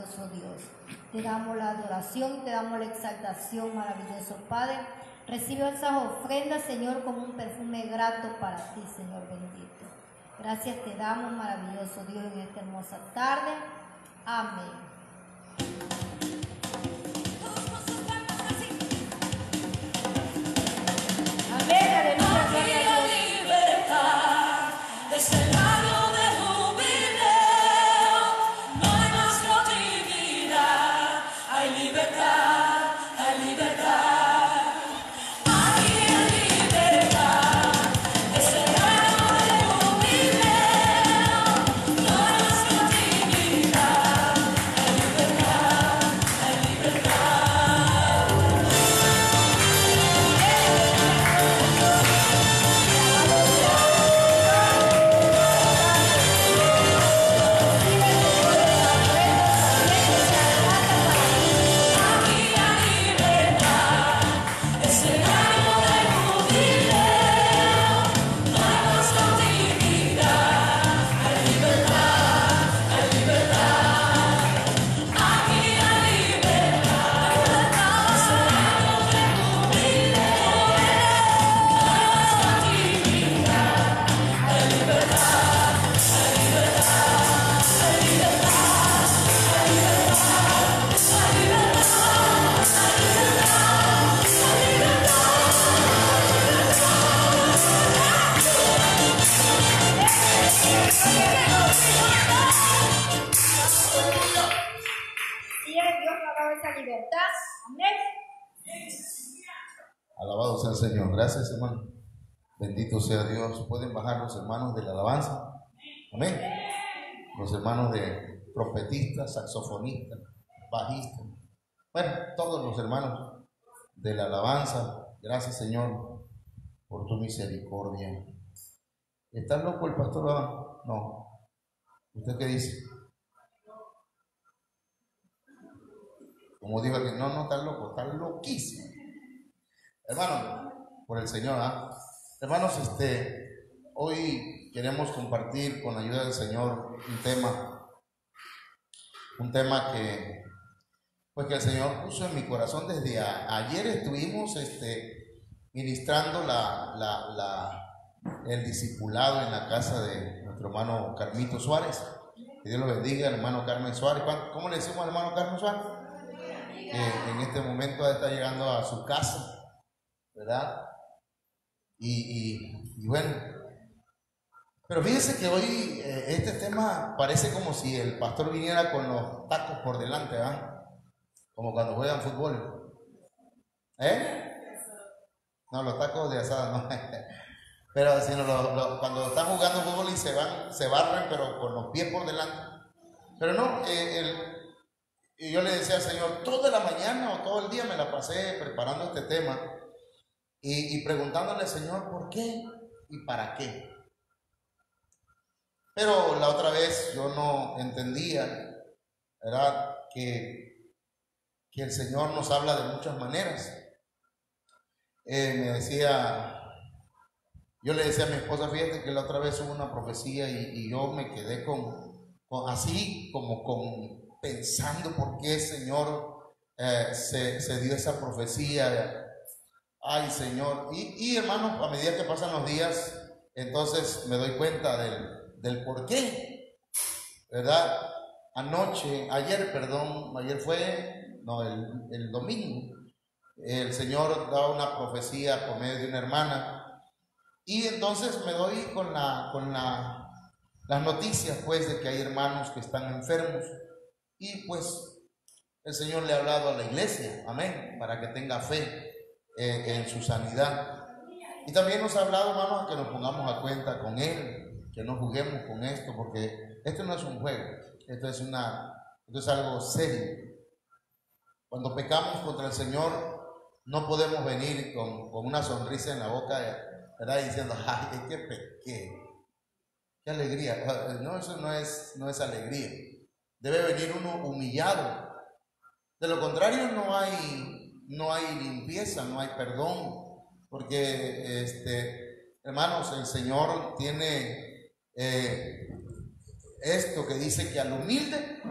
maravilloso Dios. Te damos la adoración, te damos la exaltación, maravilloso Padre. Recibe esas ofrendas, Señor, como un perfume grato para ti, Señor bendito. Gracias te damos, maravilloso Dios, en esta hermosa tarde. Amén. Amén, aleluya, gloria a Dios. Libertad, escenario de jubileo, no hay más cautividad, hay libertad, hay libertad. Aquí hay libertad, escenario de jubileo, no hay más cautividad, hay libertad, hay libertad. Alabado sea el Señor. Gracias, hermano. Bendito sea Dios. Pueden bajar los hermanos de la alabanza. Amén. Los hermanos de trompetistas, saxofonistas, bajistas. Bueno, todos los hermanos de la alabanza. Gracias, Señor, por tu misericordia. ¿Está loco el pastor? No. ¿Usted qué dice? Como dijo que no está loco, está loquísimo. Hermanos, por el Señor, hermanos, hoy queremos compartir con la ayuda del Señor un tema que pues que el Señor puso en mi corazón desde ayer. Estuvimos ministrando el discipulado en la casa de nuestro hermano Carmito Suárez. Que Dios lo bendiga, el hermano Carmen Suárez. ¿Cómo le decimos al hermano Carmen Suárez? Que en este momento está llegando a su casa, ¿verdad? Y bueno, pero fíjense que hoy este tema parece como si el pastor viniera con los tacos por delante, ¿verdad? Como cuando juegan fútbol. No, los tacos de asada no. Pero sino cuando están jugando fútbol y se barren, pero con los pies por delante. Pero no, y yo le decía al Señor, toda la mañana o todo el día me la pasé preparando este tema y preguntándole al Señor por qué y para qué. Pero la otra vez yo no entendía, ¿verdad? Que el Señor nos habla de muchas maneras. Yo le decía a mi esposa, fíjate que la otra vez hubo una profecía y yo me quedé así como pensando por qué, Señor, se dio esa profecía. Ay, Señor. Y hermanos, a medida que pasan los días, entonces me doy cuenta del por qué, ¿verdad? Ayer fue, no, el domingo, el Señor da una profecía por medio de una hermana, y entonces me doy con las noticias, pues, de que hay hermanos que están enfermos, y pues el Señor le ha hablado a la iglesia, amén, para que tenga fe en su sanidad. Y también nos ha hablado, hermanos, a que nos pongamos a cuenta con Él, que no juguemos con esto, porque esto no es un juego, esto es algo serio. Cuando pecamos contra el Señor, no podemos venir con una sonrisa en la boca, ¿verdad? Diciendo, ay, es que pequé, qué alegría. No, eso no es alegría. Debe venir uno humillado. De lo contrario, no hay limpieza, no hay perdón, porque hermanos, el Señor tiene esto que dice que al humilde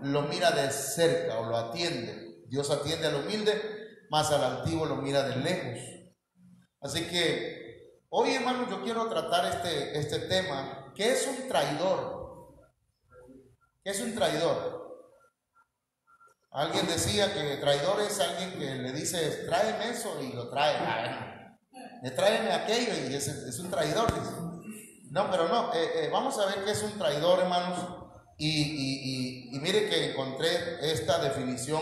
lo mira de cerca o lo atiende. Dios atiende al humilde, mas al altivo lo mira de lejos. Así que hoy, hermanos, yo quiero tratar este tema. ¿Qué es un traidor? ¿Qué es un traidor? Alguien decía que traidor es alguien que le dice, tráeme eso, y lo trae. Tráeme aquello, y es un traidor. No, pero no, vamos a ver qué es un traidor, hermanos. Y mire que encontré esta definición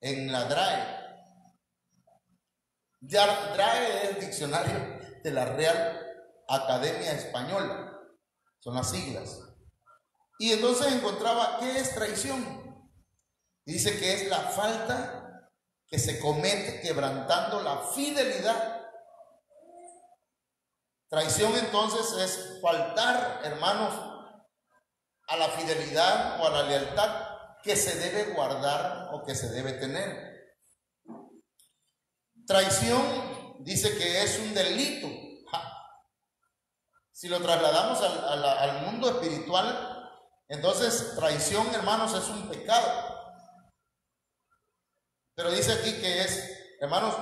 en la DRAE. DRAE es el diccionario de la Real Academia Española, son las siglas. Y entonces encontraba qué es traición. Dice que es la falta que se comete quebrantando la fidelidad. Traición entonces es faltar, hermanos, a la fidelidad o a la lealtad que se debe guardar o que se debe tener. Traición dice que es un delito. Si lo trasladamos al mundo espiritual, entonces traición, hermanos, es un pecado. Pero dice aquí que es, hermanos,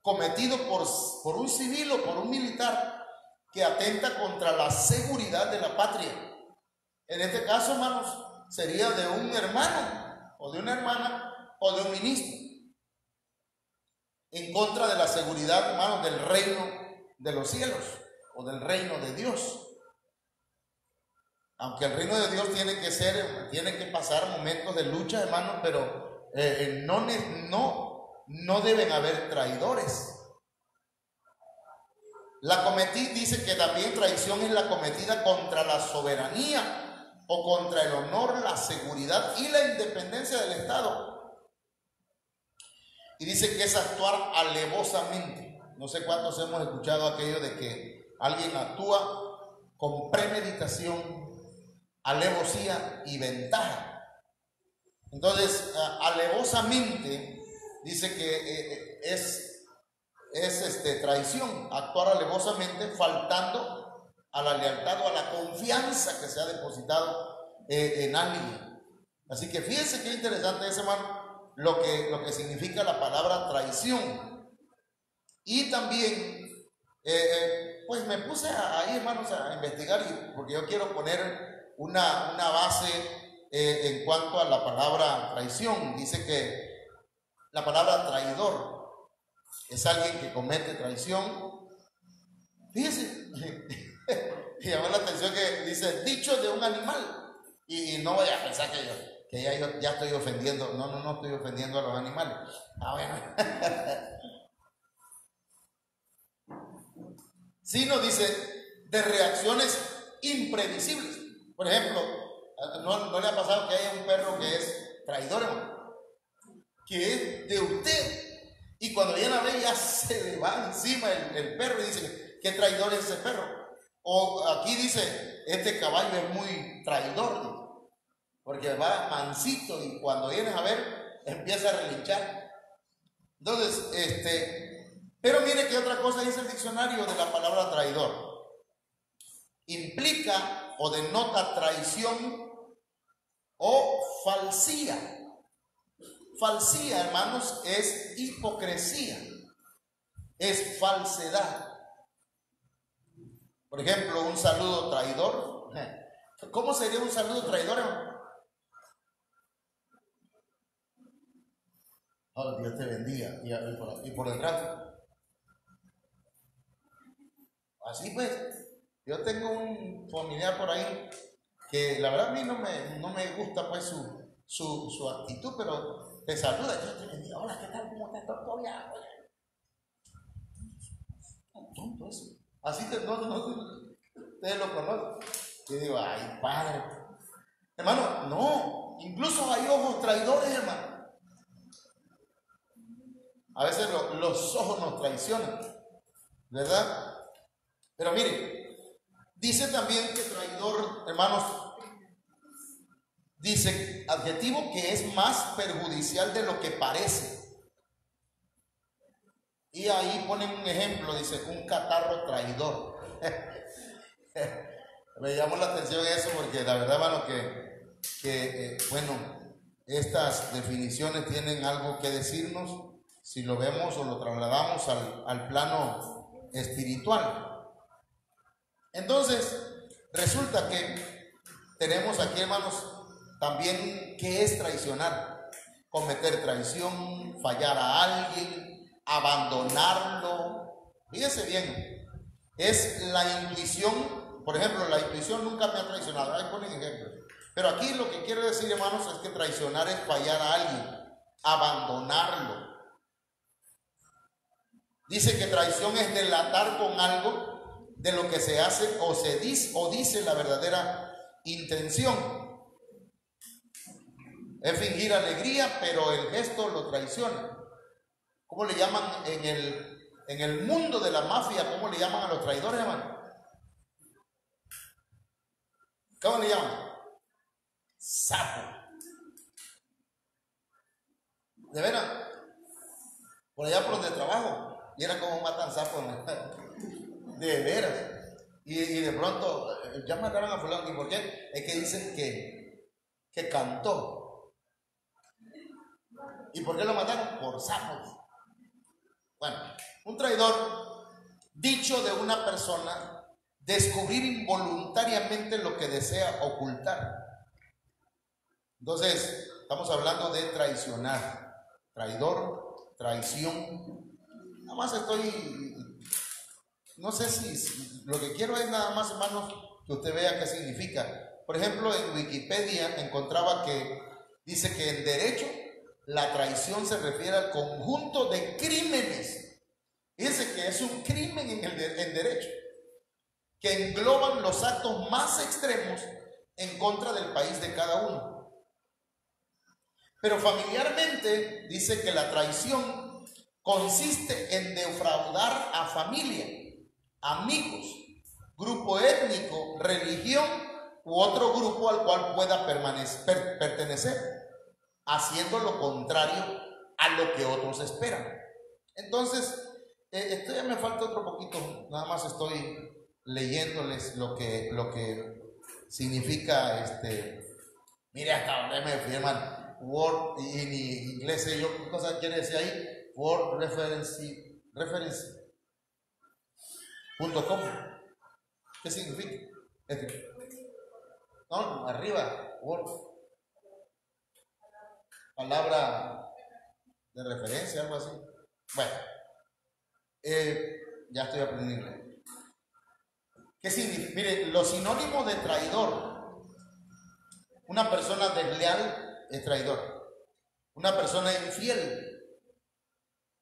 cometido por un civil o por un militar que atenta contra la seguridad de la patria. En este caso, hermanos, sería de un hermano o de una hermana o de un ministro, en contra de la seguridad, hermanos, del reino de los cielos o del reino de Dios. Aunque el reino de Dios tiene que pasar momentos de lucha, hermanos, pero no deben haber traidores. Dice que también traición es la cometida contra la soberanía o contra el honor, la seguridad y la independencia del Estado. Y dice que es actuar alevosamente. No sé cuántos hemos escuchado aquello de que alguien actúa con premeditación, alevosía y ventaja. Entonces, alevosamente dice que es traición, actuar alevosamente, faltando a la lealtad o a la confianza que se ha depositado en alguien. Así que fíjense qué interesante es, hermano, lo que significa la palabra traición. Y también, pues me puse ahí, hermanos, a investigar, porque yo quiero poner una base en cuanto a la palabra traición. Dice que la palabra traidor es alguien que comete traición. Fíjense, me llamó la atención que dice dicho de un animal. Y no voy a pensar que ya estoy ofendiendo. No estoy ofendiendo a los animales. Bueno. Sino dice de reacciones imprevisibles. Por ejemplo, ¿no le ha pasado que haya un perro que es traidor, hermano? Que es de usted. Y cuando viene a ver, ya se le va encima el perro y dice, ¿qué traidor es ese perro? O aquí dice, este caballo es muy traidor, porque va mansito y cuando vienes a ver, empieza a relinchar. Entonces, pero mire que otra cosa dice el diccionario de la palabra traidor. Implica o denota traición o falsía. Falsía, hermanos, es hipocresía, es falsedad. Por ejemplo, un saludo traidor. ¿Cómo sería un saludo traidor, hermano? Oh, Dios te bendiga. Y por detrás. Así pues, yo tengo un familiar por ahí que la verdad a mí no me gusta pues su actitud, pero te saluda, Dios te bendiga, hola, ¿qué tal? ¿Cómo estás? ¿Todo bien? Tonto eso. Así ustedes lo conocen. Y digo, ay, padre. Hermano, no, incluso hay ojos traidores, hermano. A veces los ojos nos traicionan, ¿verdad? Pero mire, dice también que traidor, hermanos, dice adjetivo que es más perjudicial de lo que parece. Y ahí ponen un ejemplo, dice, un catarro traidor. Me llamó la atención eso porque la verdad, hermano, bueno, estas definiciones tienen algo que decirnos si lo vemos o lo trasladamos al plano espiritual. Entonces, resulta que tenemos aquí, hermanos, también qué es traicionar. Cometer traición, fallar a alguien, abandonarlo. Fíjese bien, es la intuición. Por ejemplo, la intuición nunca me ha traicionado. Ahí ponen ejemplos. Pero aquí lo que quiere decir, hermanos, es que traicionar es fallar a alguien, abandonarlo. Dice que traición es delatar con algo de lo que se hace o se dice o dice la verdadera intención. Es fingir alegría, pero el gesto lo traiciona. ¿Cómo le llaman en el mundo de la mafia? ¿Cómo le llaman a los traidores, hermano? ¿Cómo le llaman? Sapo. De veras, por allá por donde trabajo, y era como matan sapos, de veras. Y de pronto ya mataron a fulano. ¿Y por qué? Es que dicen que cantó. ¿Y por qué lo mataron? Por sapos. Bueno, un traidor, dicho de una persona, descubrir involuntariamente lo que desea ocultar. Entonces, estamos hablando de traicionar. Traidor, traición. Nada más no sé si lo que quiero es nada más, hermanos, que usted vea qué significa. Por ejemplo, en Wikipedia encontraba que dice que en derecho la traición se refiere al conjunto de crímenes. Dice que es un crimen en derecho, que engloban los actos más extremos en contra del país de cada uno. Pero familiarmente dice que la traición consiste en defraudar a familia, amigos, grupo étnico, religión u otro grupo al cual pueda pertenecer, haciendo lo contrario a lo que otros esperan. Entonces, esto ya me falta otro poquito, nada más estoy leyéndoles lo que significa mire hasta donde me firman. Word, y en inglés sé yo qué cosa quiere decir ahí. Word reference.com. ¿Qué significa? No, arriba, Word. Palabra de referencia, algo así. Bueno, ya estoy aprendiendo. ¿Qué significa? Mire, los sinónimos de traidor. Una persona desleal es traidor. Una persona infiel.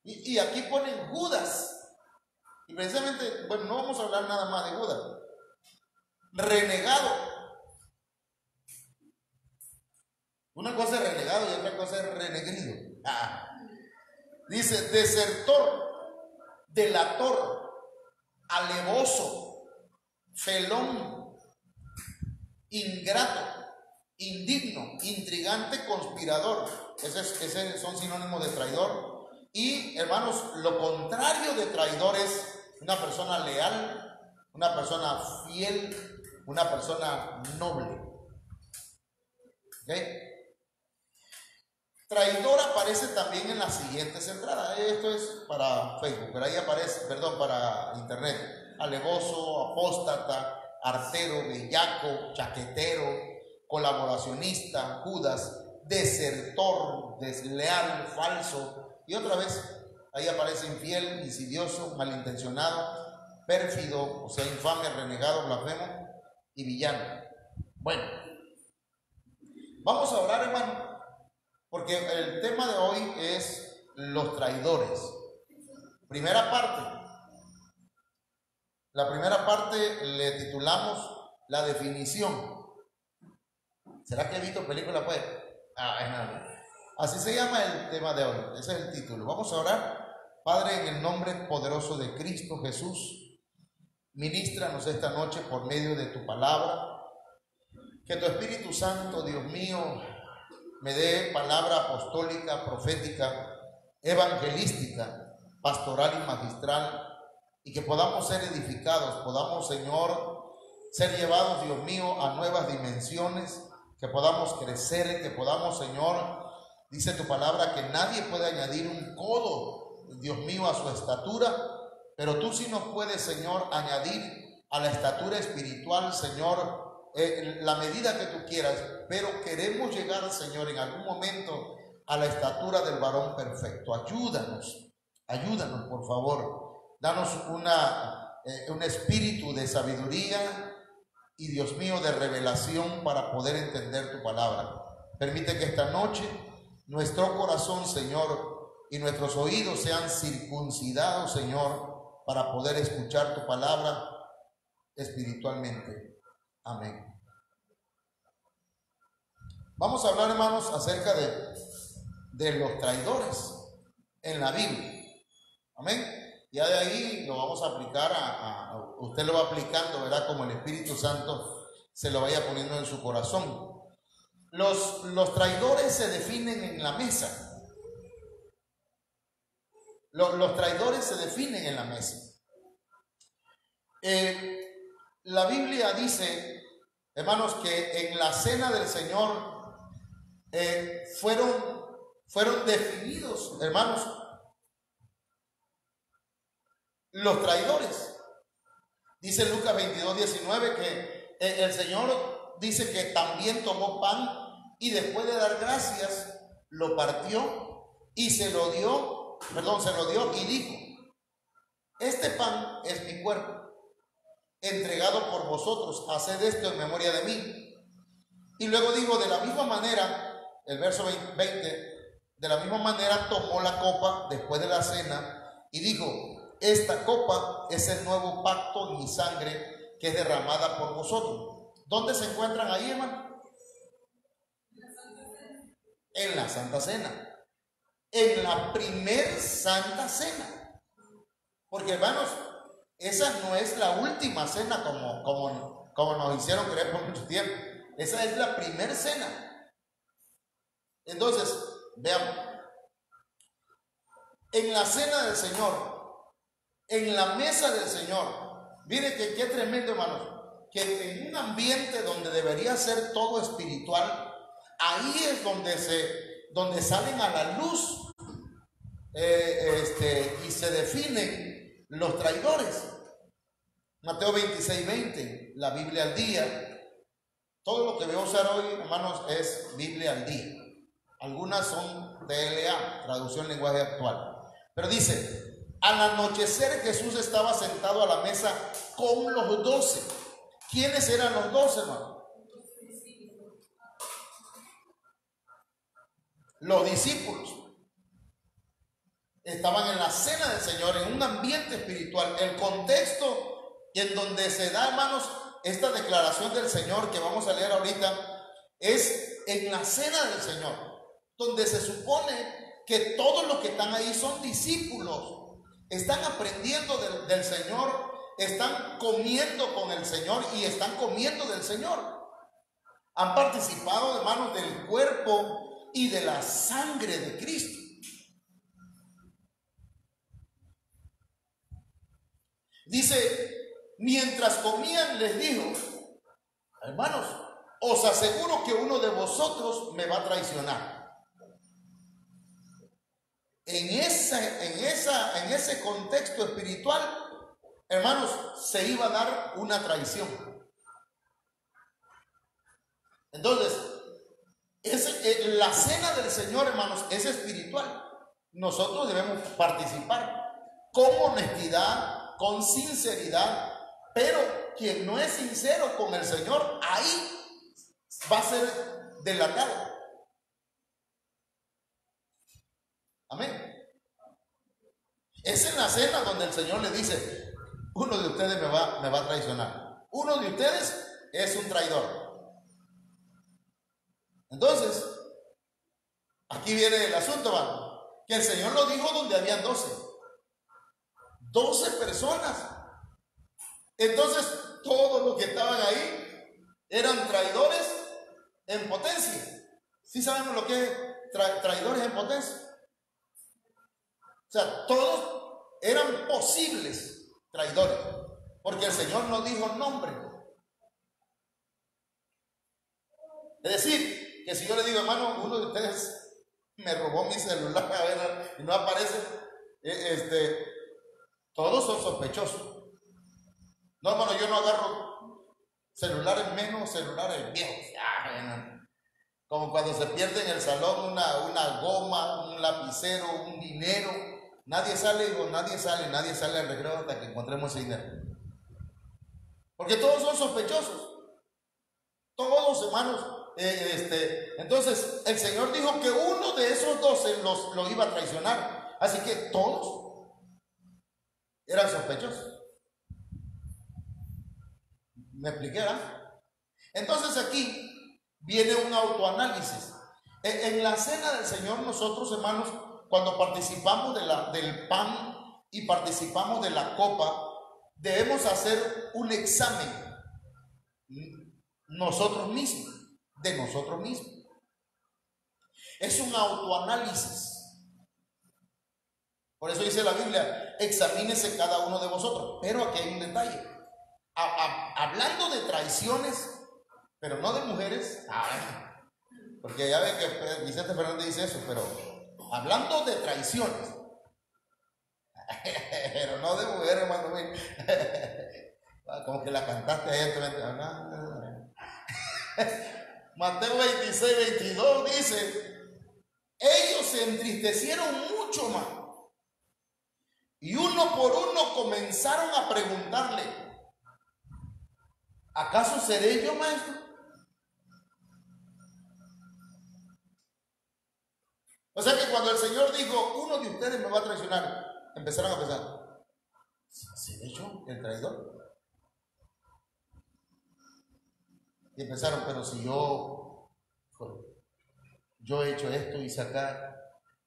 Y aquí ponen Judas. Y precisamente, bueno, no vamos a hablar nada más de Judas. Renegado. Una cosa es renegado y otra cosa es renegrido. Dice desertor, delator, alevoso, felón, ingrato, indigno, intrigante, conspirador. Ese son sinónimos de traidor. Y hermanos, lo contrario de traidor es una persona leal, una persona fiel, una persona noble. ¿Okay? Traidor aparece también en las siguientes entradas. Esto es para Facebook, pero ahí aparece, para internet. Alevoso, apóstata, artero, bellaco, chaquetero, colaboracionista, Judas, desertor, desleal, falso. Y otra vez, ahí aparece infiel, insidioso, malintencionado, pérfido, o sea, infame, renegado, blasfemo y villano. Bueno, vamos a orar, hermano, porque el tema de hoy es los traidores. Primera parte. La primera parte le titulamos la definición. ¿Será que he visto película pues? Es nada. Así se llama el tema de hoy. Ese es el título. Vamos a orar. Padre, en el nombre poderoso de Cristo Jesús, ministranos esta noche por medio de tu palabra. Que tu Espíritu Santo, Dios mío, me dé palabra apostólica, profética, evangelística, pastoral y magistral, y que podamos ser edificados, podamos, Señor, ser llevados, Dios mío, a nuevas dimensiones, que podamos crecer, que podamos, Señor, dice tu palabra que nadie puede añadir un codo, Dios mío, a su estatura, pero tú sí nos puedes, Señor, añadir a la estatura espiritual, Señor, la medida que tú quieras, pero queremos llegar, Señor, en algún momento a la estatura del varón perfecto. Ayúdanos, por favor. Danos un espíritu de sabiduría y, Dios mío, de revelación para poder entender tu palabra. Permite que esta noche nuestro corazón, Señor, y nuestros oídos sean circuncidados, Señor, para poder escuchar tu palabra espiritualmente. Amén. Vamos a hablar, hermanos, acerca de los traidores en la Biblia. Amén. Ya de ahí lo vamos a aplicar usted lo va aplicando, ¿verdad? Como el Espíritu Santo se lo vaya poniendo en su corazón. Los traidores se definen en la mesa. Los traidores se definen en la mesa. La Biblia dice, hermanos, que en la cena del Señor fueron definidos, hermanos, los traidores. Dice Lucas 22:19 que el Señor dice que también tomó pan y después de dar gracias lo partió y se lo dio y dijo: este pan es mi cuerpo, entregado por vosotros, haced esto en memoria de mí. Y luego dijo, de la misma manera, el verso 20, de la misma manera tomó la copa después de la cena y dijo: esta copa es el nuevo pacto en mi sangre, que es derramada por vosotros. ¿Dónde se encuentran ahí, hermano? En la Santa Cena. En la primer Santa Cena. Porque, hermanos, esa no es la última cena como nos hicieron creer por mucho tiempo. Esa es la primer cena. Entonces, veamos. En la cena del Señor, en la mesa del Señor, mire que qué tremendo, hermanos, que en un ambiente donde debería ser todo espiritual, ahí es donde salen a la luz y se definen los traidores. Mateo 26:20, la Biblia al día. Todo lo que voy a usar hoy, hermanos, es Biblia al día. Algunas son TLA, traducción lenguaje actual. Pero dice: al anochecer Jesús estaba sentado a la mesa con los 12. ¿Quiénes eran los 12, hermano? Los discípulos. Estaban en la cena del Señor, en un ambiente espiritual. El contexto en donde se da, hermanos, esta declaración del Señor que vamos a leer ahorita es en la cena del Señor, donde se supone que todos los que están ahí son discípulos. Están aprendiendo del Señor, están comiendo con el Señor y están comiendo del Señor. Han participado, hermanos, del cuerpo y de la sangre de Cristo. Dice, mientras comían les dijo: hermanos, os aseguro que uno de vosotros me va a traicionar. En ese contexto espiritual, hermanos, se iba a dar una traición. Entonces, la cena del Señor, hermanos, es espiritual. Nosotros debemos participar con honestidad, con sinceridad, pero quien no es sincero con el Señor, ahí va a ser delatado. Amén. Es en la cena donde el Señor le dice: uno de ustedes me va a traicionar. Uno de ustedes es un traidor. Entonces, aquí viene el asunto, hermano, que el Señor lo dijo donde habían 12 personas. Entonces, todos los que estaban ahí eran traidores en potencia. ¿Sí sabemos lo que es traidores en potencia? O sea, todos eran posibles traidores, porque el Señor no dijo nombre. Es decir, que si yo le digo, hermano, uno de ustedes me robó mi celular, a ver, y no aparece, todos son sospechosos. No, hermano, yo no agarro celulares, menos celulares viejos. Como cuando se pierde en el salón una goma, un lapicero, un dinero. Nadie sale al recreo hasta que encontremos ese dinero. Porque todos son sospechosos. Todos, hermanos. Entonces, el Señor dijo que uno de esos 12 lo iba a traicionar. Así que todos eran sospechosos. ¿Me expliqué, verdad? Entonces aquí viene un autoanálisis. En la cena del Señor, nosotros, hermanos, cuando participamos del pan y participamos de la copa, debemos hacer un examen nosotros mismos, de nosotros mismos. Es un autoanálisis. Por eso dice la Biblia, examínese cada uno de vosotros. Pero aquí hay un detalle. Hablando de traiciones, pero no de mujeres, porque ya ve que Vicente Fernández dice eso, pero hablando de traiciones, pero no de mujeres, hermano. Como que la cantaste ahí entre Mateo 26, 22 dice: ellos se entristecieron mucho más, y uno por uno comenzaron a preguntarle: ¿acaso seré yo, maestro? O sea que cuando el Señor dijo, uno de ustedes me va a traicionar, empezaron a pensar: ¿seré yo el traidor? Y empezaron: pero si yo he hecho esto, hice acá,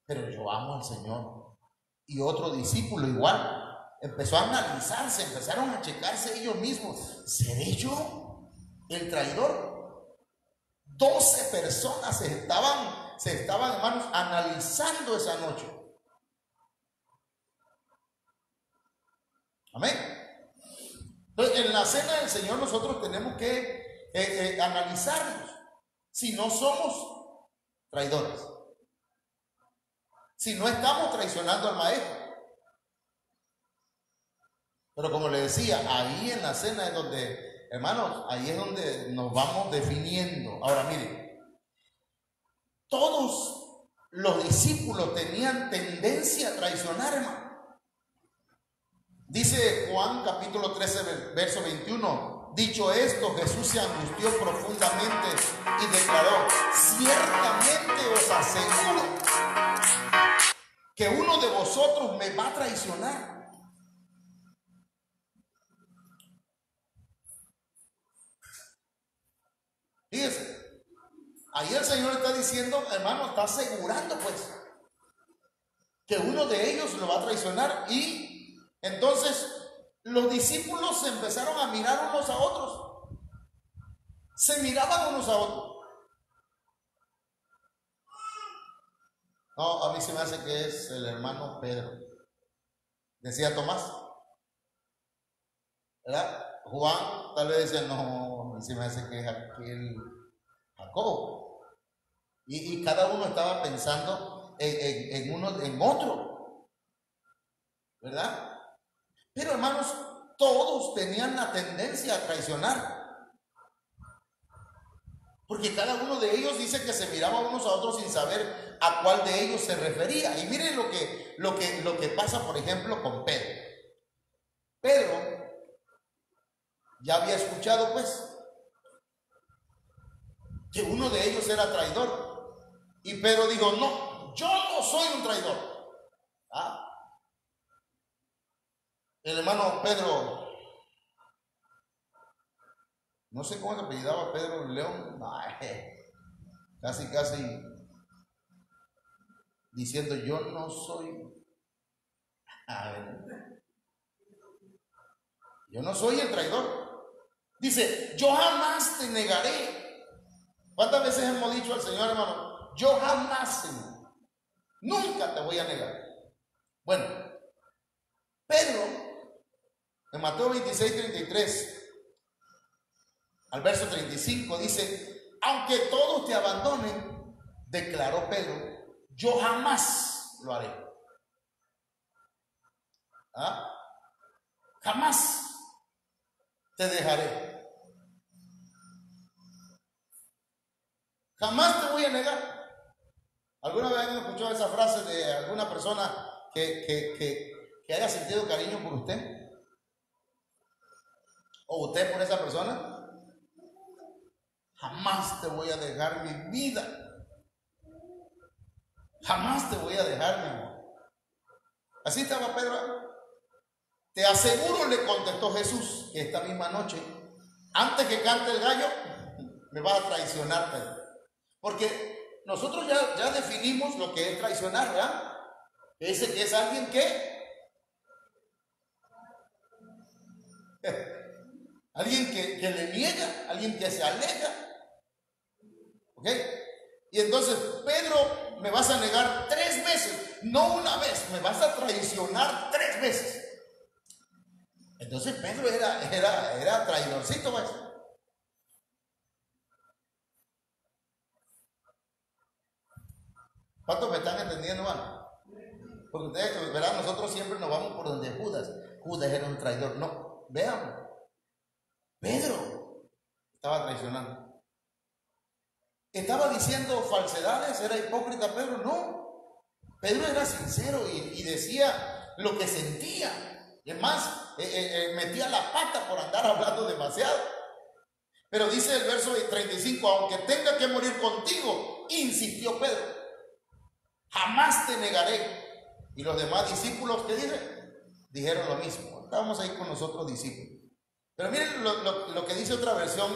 pero yo amo al Señor. Y otro discípulo igual empezó a analizarse, empezaron a checarse ellos mismos: ¿seré yo el traidor? 12 personas se estaban, hermanos, analizando esa noche. Amén. Entonces, en la cena del Señor nosotros tenemos que analizarnos si no somos traidores, si no estamos traicionando al Maestro. Pero como le decía, ahí en la cena es donde, hermanos, ahí es donde nos vamos definiendo. Ahora mire, todos los discípulos tenían tendencia a traicionar, hermano. Dice Juan capítulo 13, verso 21. Dicho esto, Jesús se angustió profundamente y declaró: ciertamente os aseguro que uno de vosotros me va a traicionar. Fíjese, ahí el Señor está diciendo, hermano, está asegurando pues que uno de ellos lo va a traicionar. Y entonces los discípulos se empezaron a mirar unos a otros. Se miraban unos a otros. No, a mí se me hace que es el hermano Pedro. Decía Tomás, ¿verdad? Juan tal vez decía: no, a mí se me hace que es aquel Jacobo. Y cada uno estaba pensando en otro, ¿verdad? Pero, hermanos, todos tenían la tendencia a traicionar, porque cada uno de ellos dice que se miraba unos a otros sin saber a cuál de ellos se refería. Y miren lo que pasa, por ejemplo, con Pedro. Pedro ya había escuchado pues que uno de ellos era traidor, y Pedro dijo: no, yo no soy un traidor. El hermano Pedro, no sé cómo se apellidaba Pedro León, casi diciendo: yo no soy, yo no soy el traidor. Dice: yo jamás te negaré. ¿Cuántas veces hemos dicho al Señor, hermano? Yo jamás, Señor, nunca te voy a negar. Bueno, Pedro, en Mateo 26, 33 al verso 35, dice: aunque todos te abandonen, declaró Pedro, yo jamás lo haré. ¿Ah? Jamás te dejaré. Jamás te voy a negar. ¿Alguna vez han escuchado esa frase de alguna persona que haya sentido cariño por usted? ¿O usted por esa persona? Jamás te voy a dejar mi vida. Jamás te voy a dejar, mi amor. Así estaba Pedro. Te aseguro, le contestó Jesús, que esta misma noche, antes que cante el gallo, me vas a traicionar, Pedro. Porque nosotros ya definimos lo que es traicionar, ¿verdad? Ese que es alguien alguien que le niega, alguien que se aleja. ¿Ok? Y entonces, Pedro, me vas a negar 3 veces, no una vez, me vas a traicionar 3 veces. Entonces Pedro era traidorcito, pues. ¿Cuántos me están entendiendo, hermano? Porque ustedes, ¿verdad? Nosotros siempre nos vamos por donde Judas. Judas era un traidor. No, veamos. Pedro estaba traicionando. ¿Estaba diciendo falsedades? ¿Era hipócrita Pedro? No. Pedro era sincero y decía lo que sentía. Es más, metía la pata por andar hablando demasiado. Pero dice el verso 35, aunque tenga que morir contigo, insistió Pedro, jamás te negaré. Y los demás discípulos, ¿qué dijeron lo mismo. Estábamos ahí con los otros discípulos. Pero miren lo que dice otra versión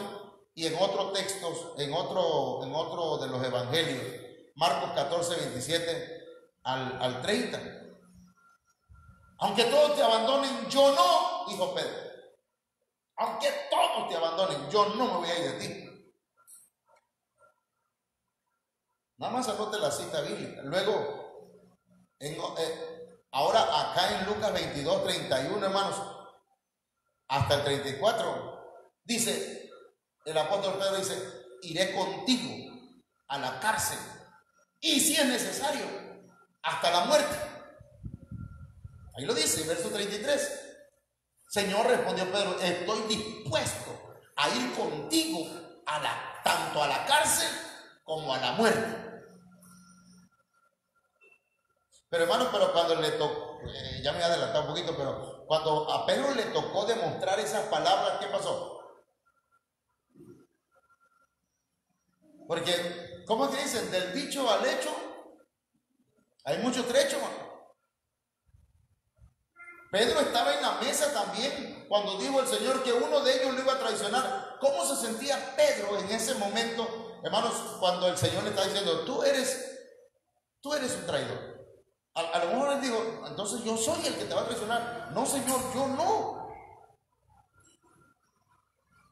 y en otros textos, en otro de los evangelios, Marcos 14, 27 al 30. Aunque todos te abandonen, yo no, dijo Pedro. Aunque todos te abandonen, yo no me voy a ir de ti. Nada más anote la cita bíblica. Luego, ahora acá en Lucas 22, 31, hermanos, hasta el 34, dice, el apóstol Pedro dice, iré contigo a la cárcel y si es necesario, hasta la muerte. Ahí lo dice, verso 33. Señor, respondió Pedro, estoy dispuesto a ir contigo tanto a la cárcel como a la muerte. Pero hermano, cuando le tocó, ya me he adelantado un poquito, pero cuando a Pedro le tocó demostrar esas palabras, ¿qué pasó? Porque, ¿cómo es que dicen? Del dicho al hecho hay mucho trecho, hermano. Pedro estaba en la mesa también cuando dijo el Señor que uno de ellos lo iba a traicionar. ¿Cómo se sentía Pedro en ese momento, hermanos, cuando el Señor le está diciendo, tú eres un traidor? A lo mejor él dijo, entonces yo soy el que te va a traicionar. No, Señor, yo no.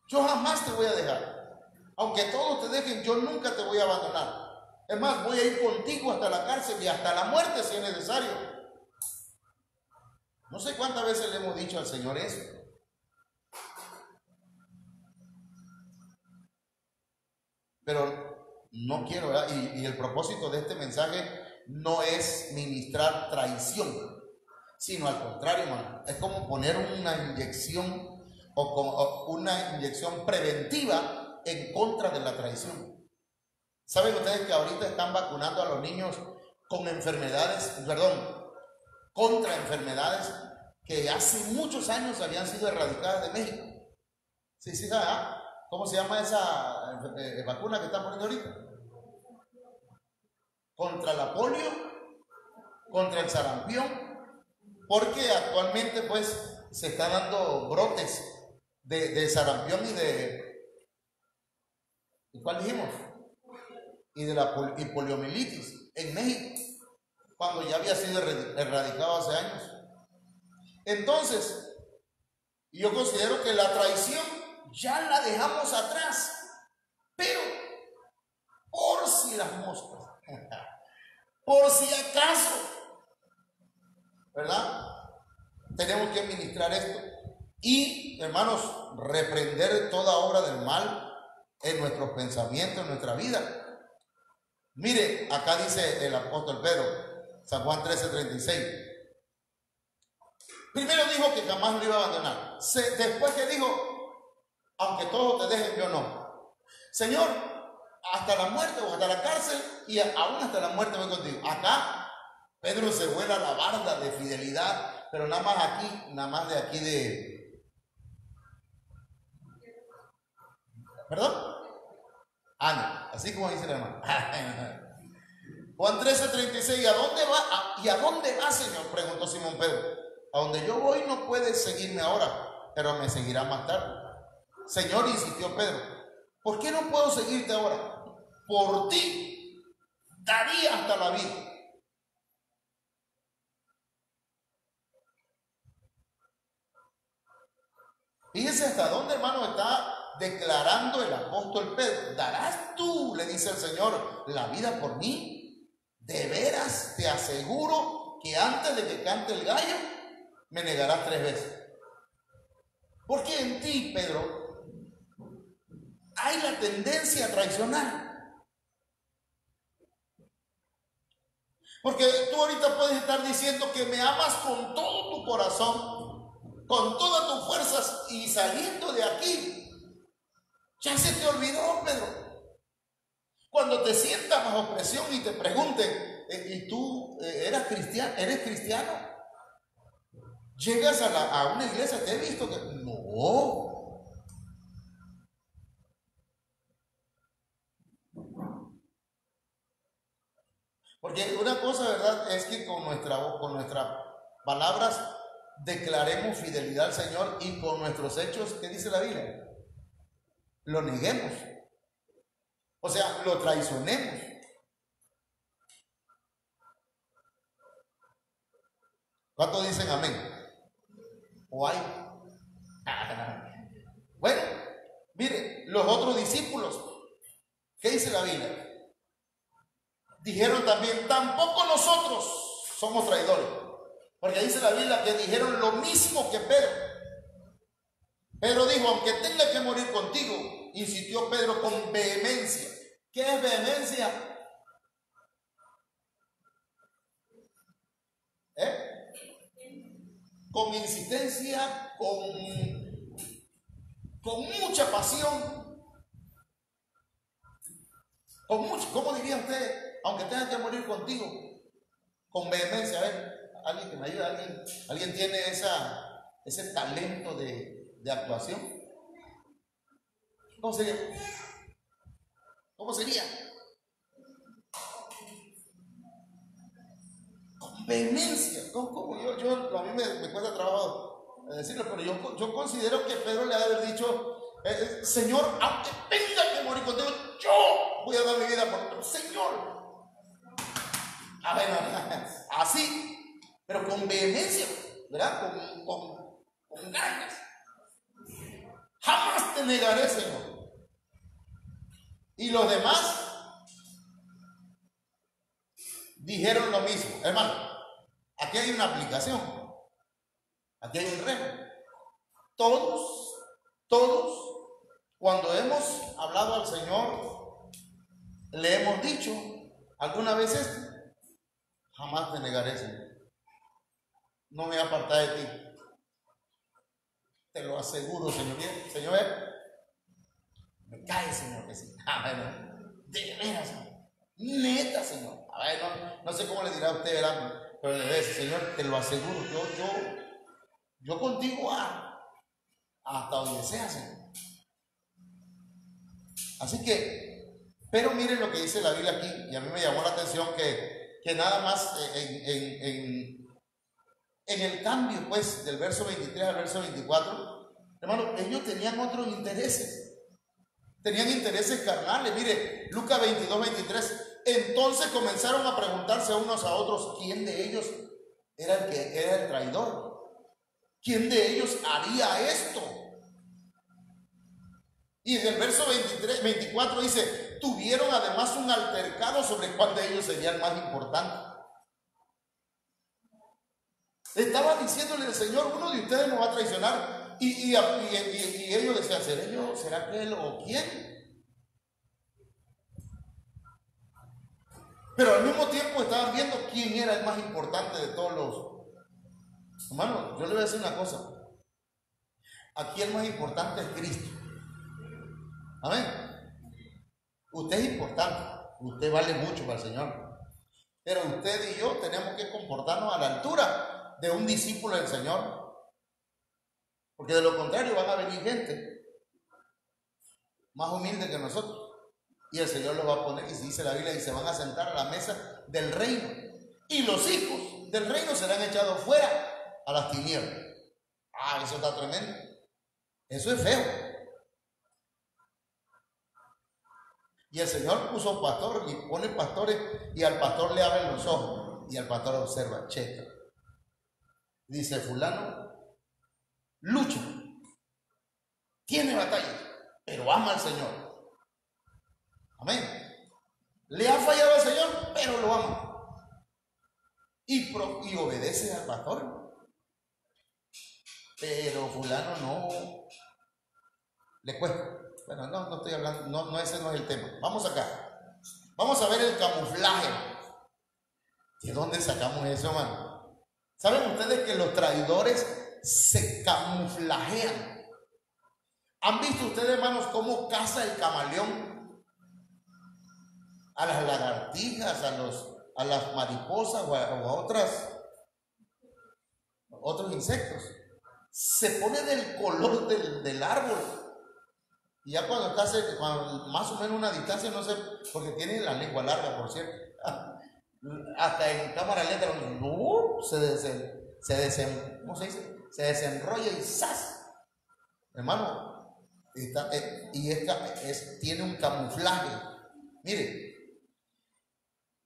Yo jamás te voy a dejar. Aunque todos te dejen, yo nunca te voy a abandonar. Es más, voy a ir contigo hasta la cárcel y hasta la muerte si es necesario. No sé cuántas veces le hemos dicho al Señor eso. Pero no quiero, ¿verdad? Y el propósito de este mensaje no es ministrar traición, sino al contrario, hermano. Es como poner una inyección o como una inyección preventiva en contra de la traición. ¿Saben ustedes que ahorita están vacunando a los niños con contra enfermedades que hace muchos años habían sido erradicadas de México? Sí, ¿sabes? ¿Cómo se llama esa vacuna que están poniendo ahorita? Contra la polio, contra el sarampión, porque actualmente pues se están dando brotes de sarampión ¿y cuál dijimos? Y poliomielitis en México, cuando ya había sido erradicado hace años. Entonces, yo considero que la traición ya la dejamos atrás, pero por si las moscas, por si acaso, ¿verdad? Tenemos que ministrar esto y, hermanos, reprender toda obra del mal en nuestros pensamientos, en nuestra vida. Mire, acá dice el apóstol Pedro, San Juan 13:36. Primero dijo que jamás lo iba a abandonar. Después que dijo, aunque todos te dejen, yo no. Señor, hasta la muerte o hasta la cárcel y aún hasta la muerte voy contigo. Acá Pedro se vuela la barda de fidelidad, pero nada más de aquí de... ¿Perdón? No, así como dice el hermano. Juan 13:36, ¿y a dónde va? ¿Y a dónde va, Señor? Preguntó Simón Pedro. A donde yo voy no puedes seguirme ahora, pero me seguirá más tarde. Señor, insistió Pedro, ¿por qué no puedo seguirte ahora? Por ti daría hasta la vida. Fíjense hasta dónde, hermano, está declarando el apóstol Pedro. ¿Darás tú, le dice el Señor, la vida por mí? De veras te aseguro que antes de que cante el gallo me negarás 3 veces. Porque en ti, Pedro, hay la tendencia a traicionar. Porque tú ahorita puedes estar diciendo que me amas con todo tu corazón, con todas tus fuerzas, y saliendo de aquí ya se te olvidó, Pedro. Cuando te sientas bajo presión y te pregunten, ¿y tú eres cristiano? Llegas a una iglesia, ¿te he visto que no? Porque una cosa, ¿verdad?, es que con nuestras palabras declaremos fidelidad al Señor, y con nuestros hechos, ¿qué dice la Biblia? Lo neguemos. O sea, lo traicionemos. ¿Cuántos dicen amén? ¿O hay? Bueno, mire, los otros discípulos, ¿qué dice la Biblia? Dijeron también, tampoco nosotros somos traidores. Porque dice la Biblia que dijeron lo mismo que Pedro. Pedro dijo, aunque tenga que morir contigo, insistió Pedro con vehemencia. ¿Qué es vehemencia? Con insistencia, con mucha pasión, con mucho, ¿cómo diría usted? Aunque tenga que morir contigo, con vehemencia. A ver, alguien que me ayude, alguien tiene ese talento de actuación. ¿Cómo sería? ¿Cómo sería? Con vehemencia. ¿Cómo? A mí me cuesta trabajo decirlo, pero yo considero que Pedro le ha de haber dicho, Señor, aunque tenga que morir contigo, yo voy a dar mi vida por ti, Señor. A ver, así, pero con vehemencia, ¿verdad? Con ganas. Jamás te negaré, Señor. Y los demás dijeron lo mismo. Hermano, aquí hay una aplicación, aquí hay un reto. Todos, cuando hemos hablado al Señor, le hemos dicho alguna vez esto: jamás te negaré, Señor. No me apartaré de ti. Te lo aseguro, Señor. Señor, me cae, Señor, que sí. De veras, Señor. Neta, Señor. A ver, no sé cómo le dirá a usted, ¿verdad? Pero le dice, Señor, te lo aseguro. Yo contigo hasta donde sea, Señor. Así que, pero miren lo que dice la Biblia aquí, y a mí me llamó la atención que nada más en el cambio, pues, del verso 23 al verso 24, hermano, ellos tenían otros intereses. Tenían intereses carnales. Mire, Lucas 22:23. Entonces comenzaron a preguntarse unos a otros quién de ellos era el que era el traidor. ¿Quién de ellos haría esto? Y en el verso 24 dice, tuvieron además un altercado sobre cuál de ellos sería el más importante. Estaba diciéndole el Señor, uno de ustedes nos va a traicionar. Y ellos decían, ¿seré yo? ¿Será aquel o quién? Pero al mismo tiempo estaban viendo quién era el más importante de todos los. Hermano, yo le voy a decir una cosa. Aquí el más importante es Cristo. Amén. Usted es importante. Usted vale mucho para el Señor. Pero usted y yo tenemos que comportarnos a la altura de un discípulo del Señor. Porque de lo contrario van a venir gente más humilde que nosotros. Y el Señor los va a poner, y se dice la Biblia, y se van a sentar a la mesa del reino. Y los hijos del reino serán echados fuera a las tinieblas. Ah, eso está tremendo. Eso es feo. Y el Señor puso pastor y pone pastores, y al pastor le abren los ojos. Y al pastor observa, checa. Dice, fulano lucha, tiene batalla, pero ama al Señor. Amén. Le ha fallado al Señor, pero lo ama. Y obedece al pastor. Pero fulano no le cuesta. Bueno, no estoy hablando, no, ese no es el tema. Vamos acá. Vamos a ver el camuflaje. ¿De dónde sacamos eso, hermano? ¿Saben ustedes que los traidores se camuflajean? ¿Han visto ustedes, hermanos, cómo caza el camaleón a las lagartijas, a las mariposas o a otros insectos? Se pone del color del árbol. Y ya cuando está más o menos una distancia, no sé, porque tiene la lengua larga, por cierto. Hasta en cámara lenta ¿cómo se dice? Se desenrolla y ¡zas! Hermano, tiene un camuflaje. Mire,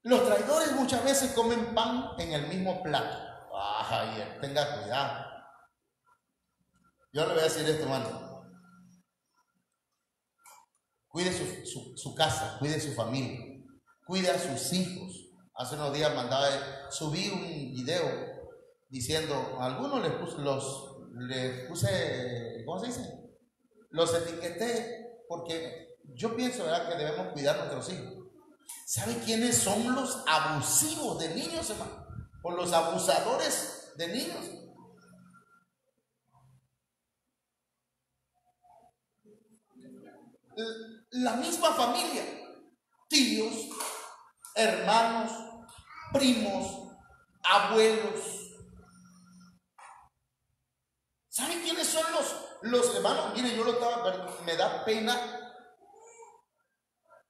los traidores muchas veces comen pan en el mismo plato. Ay, tenga cuidado. Yo le voy a decir esto, hermano. Cuide su casa, cuide su familia, cuide a sus hijos. Hace unos días subí un video diciendo, a algunos les puse, ¿cómo se dice? Los etiqueté porque yo pienso, ¿verdad?, que debemos cuidar a nuestros hijos. ¿Sabe quiénes son los abusivos de niños, hermano? O los abusadores de niños. La misma familia, tíos, hermanos, primos, abuelos. ¿Saben quiénes son los hermanos? Miren, pero me da pena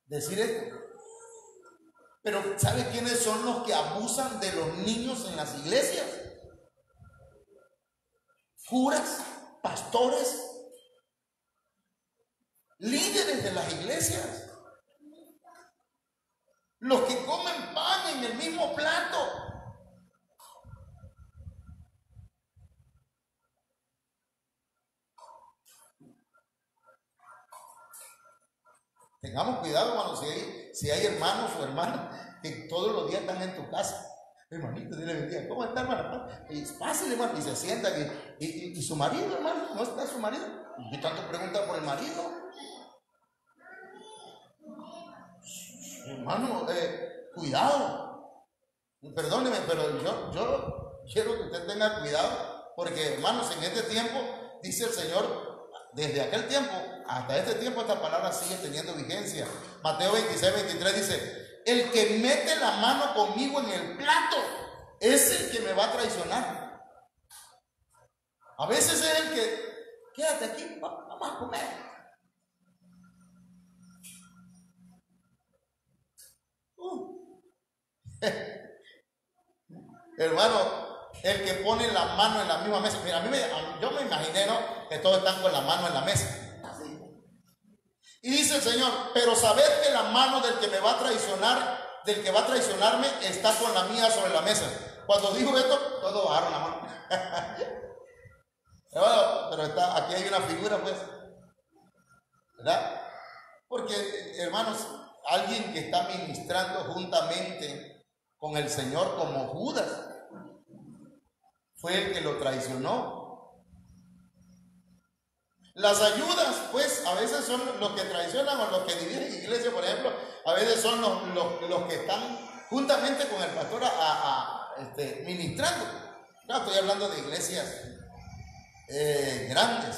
decir esto. Pero ¿saben quiénes son los que abusan de los niños en las iglesias? Curas, pastores, líderes de las iglesias. Los que comen pan en el mismo plato. Tengamos cuidado, hermano, si hay hermanos o hermanas que todos los días están en tu casa. Hermanito, Dios le bendiga. ¿Cómo está, hermano? Y fácil, hermano. Y se sientan. Y su marido, hermano, ¿no está su marido? ¿Y tanto pregunta por el marido? Hermano, cuidado. Perdóneme, pero yo quiero que usted tenga cuidado, porque, hermanos, en este tiempo, dice el Señor, desde aquel tiempo hasta este tiempo, esta palabra sigue teniendo vigencia. Mateo 26:23 dice, el que mete la mano conmigo en el plato es el que me va a traicionar. A veces es el que, quédate aquí, vamos a comer. Hermano, el que pone la mano en la misma mesa. Mira, yo me imaginé, ¿no?, que todos están con la mano en la mesa. Así. Y dice el Señor, pero sabed que la mano del que me va a traicionar, del que va a traicionarme, está con la mía sobre la mesa. Cuando dijo esto, todos bajaron la mano. Pero aquí hay una figura, pues, ¿verdad? Porque, hermanos, alguien que está ministrando juntamente con el Señor como Judas fue el que lo traicionó. Las ayudas, pues, a veces son los que traicionan o los que dividen iglesia, por ejemplo. A veces son los que están juntamente con el pastor ministrando. No, estoy hablando de iglesias grandes.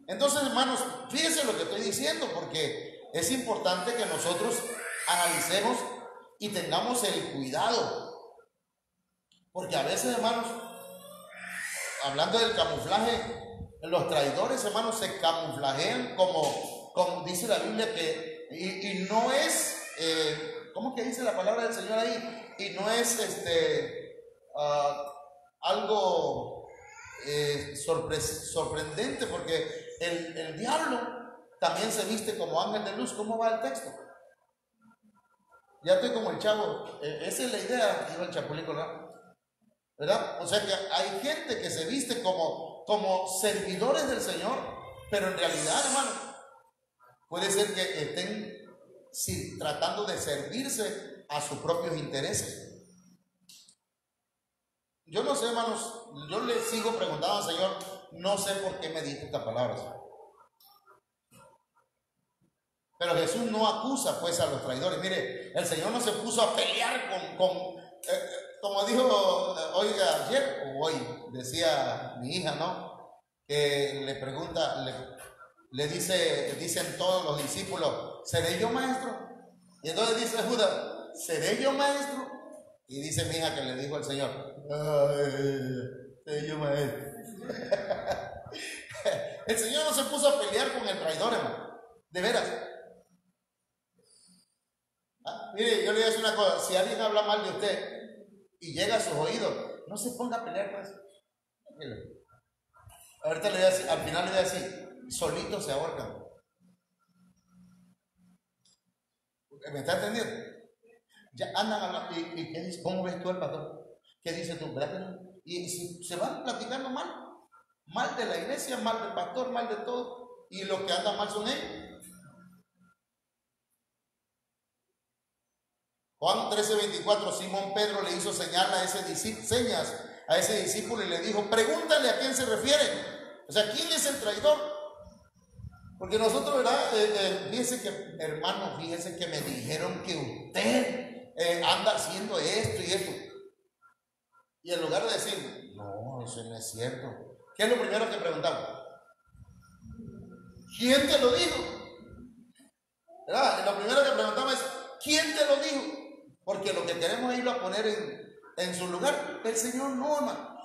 Entonces, hermanos, fíjense lo que estoy diciendo, porque es importante que nosotros analicemos y tengamos el cuidado, porque a veces, hermanos, hablando del camuflaje, los traidores, hermanos, se camuflajean como dice la Biblia, que y no es ¿cómo que dice la palabra del Señor ahí? Y no es algo sorprendente, porque el diablo también se viste como ángel de luz. ¿Cómo va el texto? Ya estoy como el chavo, esa es la idea, dijo el Chapulín Colorado, ¿verdad? O sea que hay gente que se viste como servidores del Señor, pero en realidad, hermano, puede ser que estén tratando de servirse a sus propios intereses. Yo no sé, hermanos, yo le sigo preguntando al Señor, no sé por qué me dijo esta palabra, Señor. Pero Jesús no acusa pues a los traidores. Mire, el Señor no se puso a pelear como dijo ayer o hoy, decía mi hija, ¿no? Que le pregunta, dicen todos los discípulos, ¿seré yo maestro? Y entonces dice Judas, ¿seré yo maestro? Y dice mi hija que le dijo al Señor, ¿seré yo maestro? El Señor no se puso a pelear con el traidor, hermano, de veras. Mire, yo le voy a decir una cosa, si alguien habla mal de usted y llega a sus oídos, no se ponga a pelear con eso. Ahorita le voy a decir, al final le voy a decir, solitos se ahorcan. ¿Me está entendiendo? Ya andan hablando, ¿y qué dice? ¿Cómo ves tú el pastor? ¿Qué dices tú? ¿Verdad que no? Y si se van platicando mal de la iglesia, mal del pastor, mal de todo, y los que andan mal son ellos. Juan 13:24, Simón Pedro le hizo señas a ese discípulo y le dijo, pregúntale a quién se refiere. O sea, ¿quién es el traidor? Porque nosotros, ¿verdad? Fíjense que, hermano, fíjense que me dijeron que usted anda haciendo esto y esto. Y en lugar de decir, no, eso no es cierto, ¿qué es lo primero que preguntamos? ¿Quién te lo dijo? ¿Verdad? Lo primero que preguntamos es, ¿quién te lo dijo? Porque lo que queremos es irlo a poner en su lugar. El Señor no, hermano.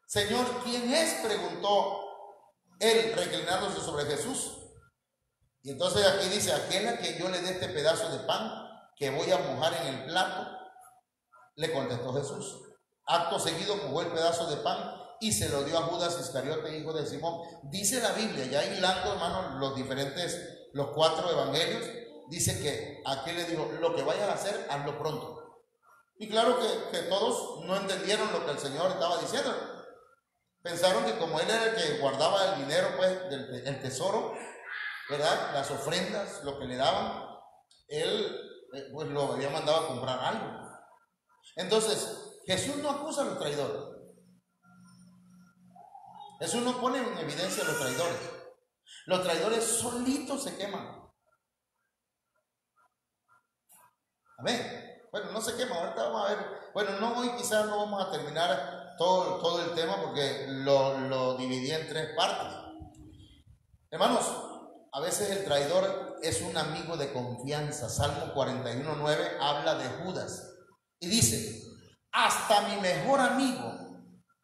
Señor, ¿quién es? Preguntó él, reclinándose sobre Jesús. Y entonces aquí dice, aquel a quien yo le dé este pedazo de pan que voy a mojar en el plato, le contestó Jesús. Acto seguido mojó el pedazo de pan y se lo dio a Judas Iscariote, hijo de Simón. Dice la Biblia, ya hilando, hermano, los 4 evangelios, dice que aquel le dijo, lo que vayas a hacer, hazlo pronto. Y claro que todos no entendieron lo que el Señor estaba diciendo. Pensaron que como él era el que guardaba el dinero, pues, el tesoro, ¿verdad? Las ofrendas, lo que le daban, él pues lo había mandado a comprar algo. Entonces, Jesús no acusa a los traidores. Jesús no pone en evidencia a los traidores. Los traidores solitos se queman. Amén. Bueno, no se queman, ahorita vamos a ver. Bueno, no hoy quizás no vamos a terminar todo el tema porque lo dividí en 3 partes. Hermanos, a veces el traidor es un amigo de confianza. Salmo 41:9 habla de Judas y dice, hasta mi mejor amigo,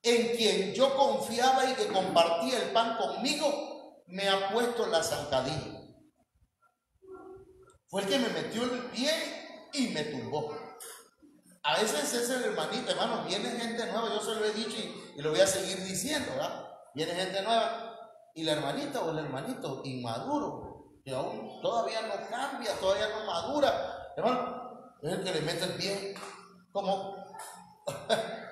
en quien yo confiaba y que compartía el pan conmigo, me ha puesto la zancadilla. Fue el que me metió el pie y me tumbó. A veces es el hermanito, hermano, viene gente nueva, yo se lo he dicho y lo voy a seguir diciendo, ¿verdad? Viene gente nueva y la hermanita o el hermanito inmaduro, que aún todavía no cambia, todavía no madura, hermano, es el que le mete el pie. Como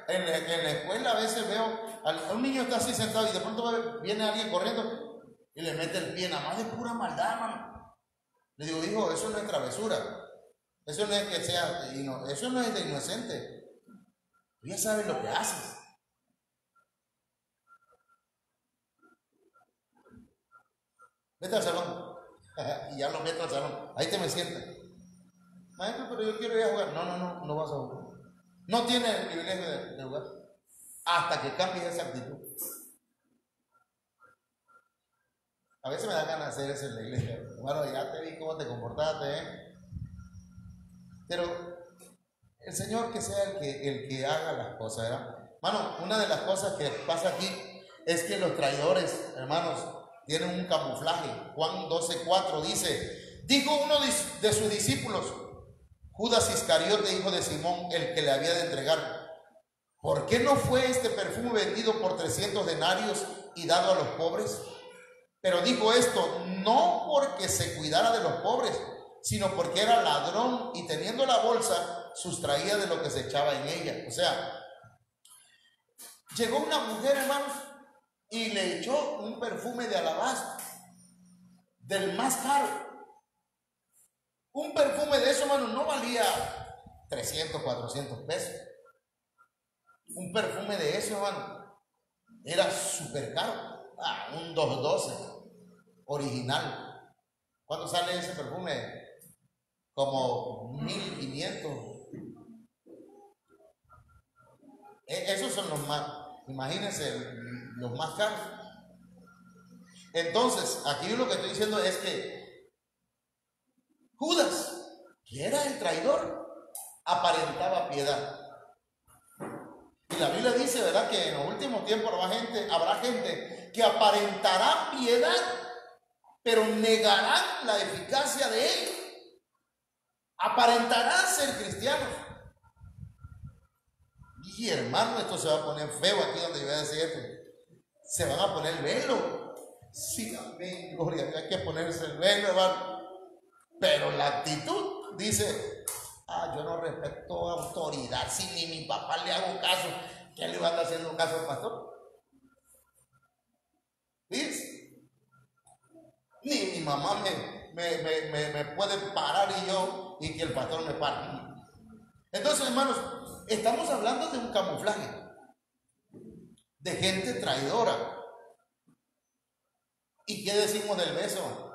en la escuela a veces veo a un niño está así sentado y de pronto viene alguien corriendo y le mete el pie, nada más de pura maldad, hermano. Le digo, hijo, eso no es travesura. Eso no es que sea, eso no es de inocente. Tú ya sabes lo que haces. Vete al salón. Y ya lo meto al salón. Ahí te me sientas. maestro, pero yo quiero ir a jugar. No vas a jugar. No tienes el privilegio de jugar hasta que cambies esa actitud. A veces me da ganas de hacer eso en la iglesia. Bueno, ya te vi cómo te comportaste, ¿eh? Pero el Señor que sea el que haga las cosas, ¿verdad? Hermano, una de las cosas que pasa aquí es que los traidores, hermanos, tienen un camuflaje. Juan 12:4 dice: dijo uno de sus discípulos, Judas Iscariote, hijo de Simón, el que le había de entregar: ¿por qué no fue este perfume vendido por 300 denarios y dado a los pobres? Pero dijo esto no porque se cuidara de los pobres, sino porque era ladrón y teniendo la bolsa sustraía de lo que se echaba en ella. O sea, llegó una mujer, hermanos, y le echó un perfume de alabastro, del más caro. Un perfume de eso, hermanos, no valía 300, 400 pesos. Un perfume de eso, hermano, era súper caro. Un 212 original. ¿Cuánto sale ese perfume? Como 1500. Esos son los más, imagínense, los más caros. Entonces, aquí lo que estoy diciendo es que Judas, que era el traidor, aparentaba piedad. Y la Biblia dice, ¿verdad?, que en los últimos tiempos habrá gente que aparentará piedad, pero negarán la eficacia de él. Aparentarán ser cristianos. Y hermano, esto se va a poner feo aquí donde yo voy a decir esto. Se van a poner el velo. Sí, amén, gloria a Dios, hay que ponerse el velo, hermano. Pero la actitud dice: yo no respeto autoridad. Si ni mi papá le hago caso, ¿qué le va a estar haciendo caso al pastor? ¿Ves? Ni mi mamá me puede parar y que el pastor me pare. Entonces, hermanos, estamos hablando de un camuflaje, de gente traidora. ¿Y qué decimos del beso?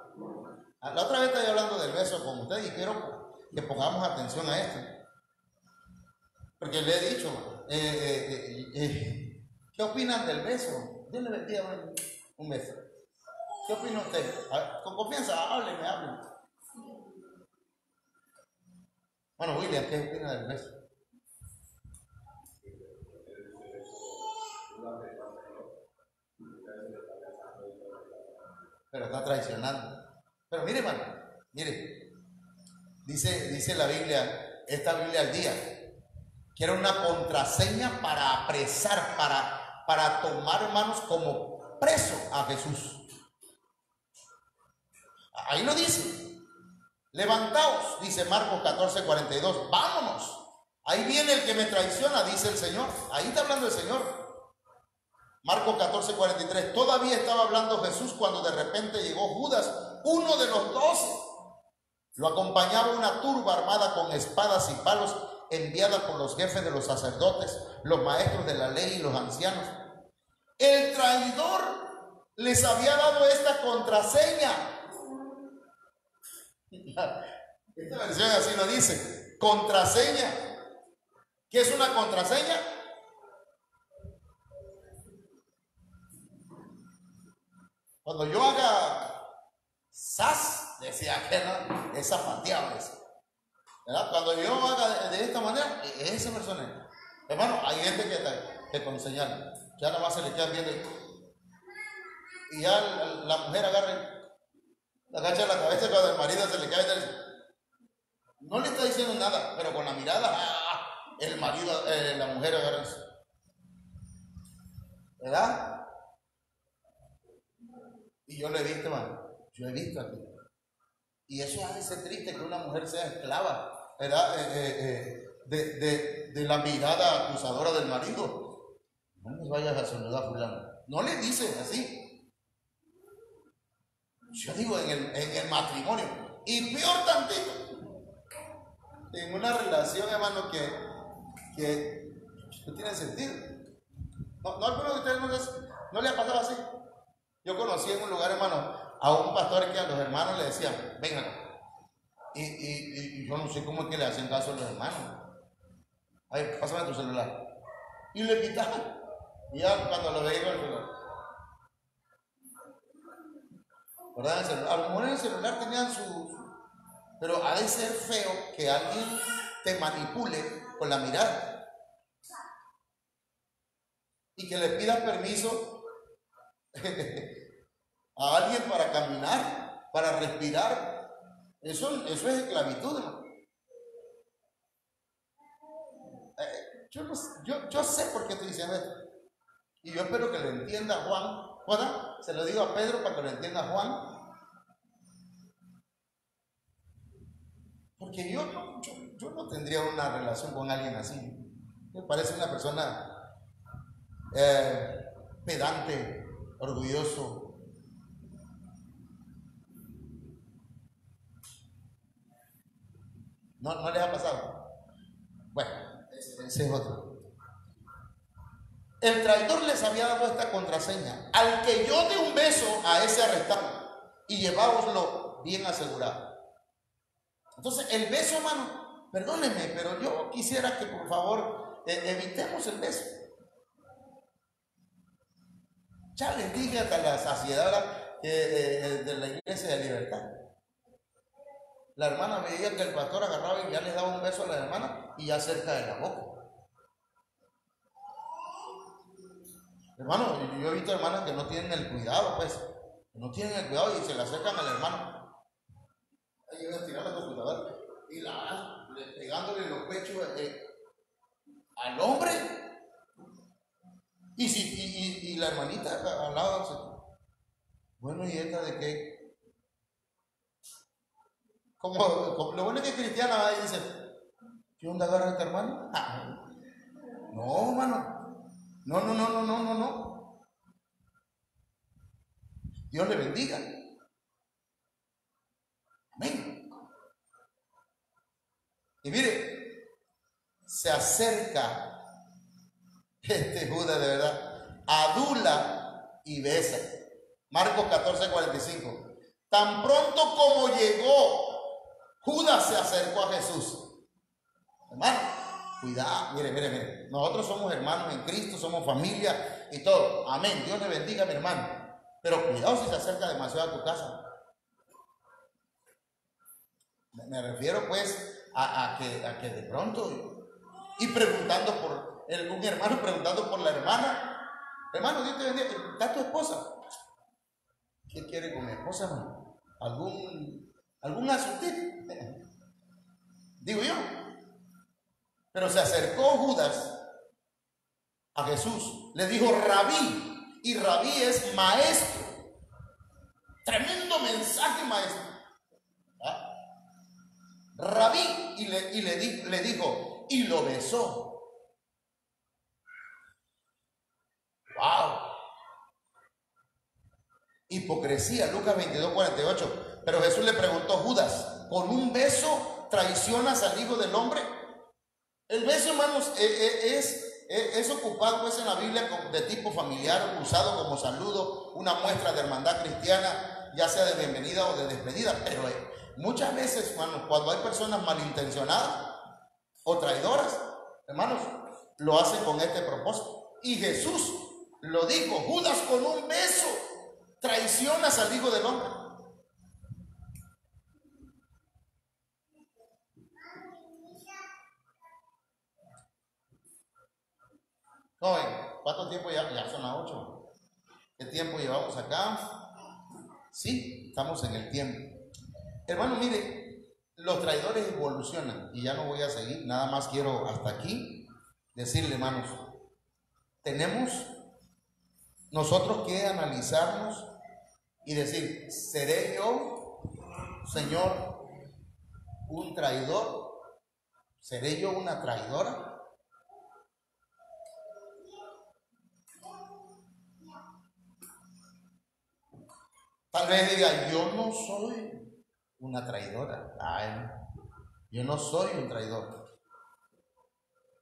La otra vez estoy hablando del beso con ustedes y quiero que pongamos atención a esto. Porque le he dicho, ¿qué opinan del beso? Dios le bendiga, un beso. ¿Qué opina usted? Con confianza, hábleme. Bueno, William, ¿qué opina del beso? Pero está traicionando. Pero mire, hermano, mire, dice la Biblia, esta Biblia al día, que era una contraseña para apresar, para tomar, hermanos, como preso a Jesús. Ahí lo dice: levantaos, dice Marcos 14:42, vámonos, ahí viene el que me traiciona, dice el Señor. Ahí está hablando el Señor. Marcos 14:43, todavía estaba hablando Jesús cuando de repente llegó Judas, uno de los 12. Lo acompañaba una turba armada con espadas y palos, enviada por los jefes de los sacerdotes, los maestros de la ley y los ancianos. El traidor les había dado esta contraseña. Esta versión así lo dice: contraseña. ¿Qué es una contraseña? Cuando yo haga sas, decía que no, es zapateado eso, ¿verdad? Cuando yo haga de esta manera, es esa persona. Hermano, hay gente que con señal, ya nada más se le quedan viendo y ya la mujer agacha la cabeza cuando el marido se le cae y dice, no le está diciendo nada, pero con la mirada, el marido, la mujer agarra eso, ¿verdad? Y yo lo he visto, hermano, yo he visto aquí. Y eso hace triste que una mujer sea esclava, ¿verdad? De la mirada acusadora del marido. No me vayas a saludar, fulano. No le dicen así. Yo digo en el matrimonio. Y peor tantito, en una relación, hermano, que no tiene sentido. No, alguno de ustedes no le ha pasado así. Yo conocí en un lugar, hermano, a un pastor que a los hermanos le decían, vengan, Y yo no sé cómo es que le hacen caso a los hermanos. Ay, pásame tu celular. Y le quitaban. Y ya cuando lo veía con el celular. ¿Verdad? A lo mejor en el celular tenían pero ha de ser feo que alguien te manipule con la mirada. Y que le pidas permiso a alguien para caminar, para respirar. Eso es esclavitud, hermano. Yo sé por qué estoy diciendo esto. Y yo espero que lo entienda Juan. ¿Verdad? Se lo digo a Pedro para que lo entienda Juan. Porque yo no tendría una relación con alguien así. Me parece una persona pedante, orgulloso. ¿No les ha pasado? Bueno, ese es otro. El traidor les había dado esta contraseña: al que yo dé un beso, a ese arrestado y lleváoslo bien asegurado. Entonces el beso, hermano, perdónenme, pero yo quisiera que por favor evitemos el beso. Ya les dije hasta la saciedad de la iglesia de libertad. La hermana veía que el pastor agarraba y ya le daba un beso a la hermana y ya cerca de la boca. Hermano, yo he visto hermanas que no tienen el cuidado, pues, que no tienen el cuidado y se le acercan al hermano. Ahí llegan a tirar la computadora y pegándole los pechos al hombre. Y la hermanita al lado, bueno, ¿y esta de qué? Como lo bueno es que cristiana va y dice, ¿qué onda agarra este hermano? No, hermano. No. Dios le bendiga. Amén. Y mire, se acerca Judas de verdad, adula y besa. Marcos 14:45. Tan pronto como llegó, Judas se acercó a Jesús. Hermano, cuidado, mire. Nosotros somos hermanos en Cristo, somos familia y todo. Amén. Dios le bendiga a mi hermano. Pero cuidado si se acerca demasiado a tu casa. Me refiero pues a que de pronto, y preguntando por un hermano, preguntando por la hermana. Hermano, Dios te bendiga. ¿Está tu esposa? ¿Qué quiere con mi esposa, hermano? ¿Algún asunto? Digo yo. Pero se acercó Judas a Jesús, le dijo Rabí, y Rabí es maestro. Tremendo mensaje, maestro. ¿Ah? Rabí, y le dijo, y lo besó. ¡Wow! Hipocresía, Lucas 22:48. Pero Jesús le preguntó, Judas, ¿con un beso traicionas al Hijo del Hombre? El beso, hermanos, es ocupado pues en la Biblia de tipo familiar, usado como saludo, una muestra de hermandad cristiana, ya sea de bienvenida o de despedida. Pero muchas veces, hermanos, cuando hay personas malintencionadas o traidoras, hermanos, lo hacen con este propósito. Y Jesús lo dijo, Judas, con un beso traicionas al Hijo del Hombre. Joven, ¿cuánto tiempo ya? Ya son las 8. ¿Qué tiempo llevamos acá? Sí, estamos en el tiempo. Hermano, mire, los traidores evolucionan y ya no voy a seguir, nada más quiero hasta aquí decirle, hermanos, tenemos nosotros que analizarnos y decir, ¿seré yo, Señor, un traidor? ¿Seré yo una traidora? Tal vez diga, yo no soy una traidora. Ay, yo no soy un traidor.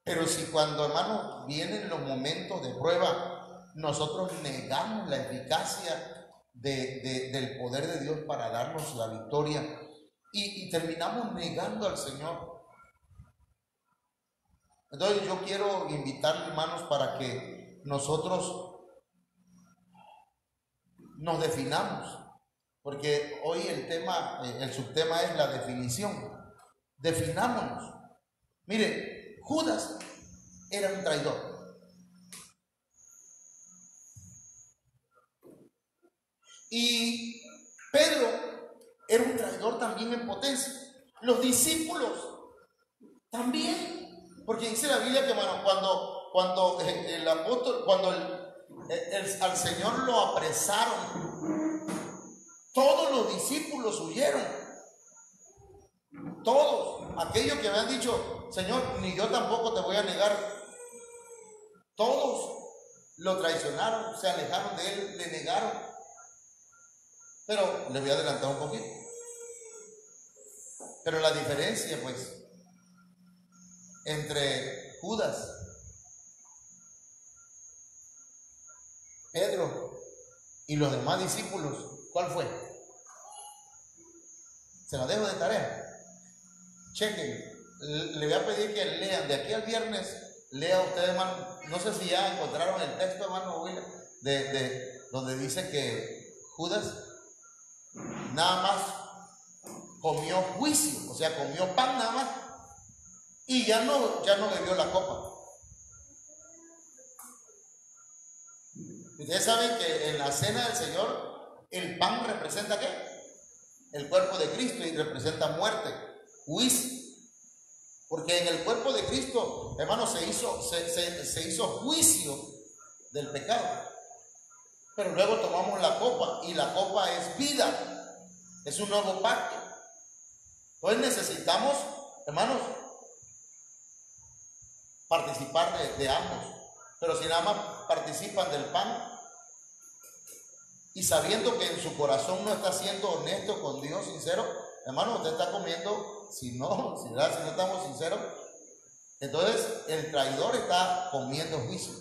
Pero si cuando, hermano, vienen los momentos de prueba, nosotros negamos la eficacia del poder de Dios para darnos la victoria, y terminamos negando al Señor. Entonces yo quiero invitar, hermanos, para que nosotros nos definamos, porque hoy el tema, el subtema es la definición. Definámonos. Mire, Judas era un traidor. Y Pedro era un traidor también en potencia. Los discípulos también. Porque dice la Biblia que, bueno, cuando el apóstol, cuando al Señor lo apresaron, todos los discípulos huyeron. Todos, aquellos que habían dicho, Señor, ni yo tampoco te voy a negar, todos lo traicionaron, se alejaron de él, le negaron. Pero le voy a adelantar un poquito. Pero la diferencia, pues, entre Judas, Pedro y los demás discípulos, ¿cuál fue? Se la dejo de tarea. Chequen, le voy a pedir que lean de aquí al viernes. Lea usted, hermano. No sé si ya encontraron el texto, hermano William, de donde dice que Judas nada más comió juicio, o sea, comió pan nada más, y ya no bebió la copa. Ustedes saben que en la cena del Señor el pan representa ¿qué? El cuerpo de Cristo, y representa muerte, juicio. Porque en el cuerpo de Cristo, hermano, se hizo juicio del pecado. Pero luego tomamos la copa, y la copa es vida, es un nuevo pacto. Entonces necesitamos, hermanos, participar de ambos. Pero si nada más participan del pan y sabiendo que en su corazón no está siendo honesto con Dios, sincero, hermano, usted está comiendo, si no estamos sinceros, entonces el traidor está comiendo juicio,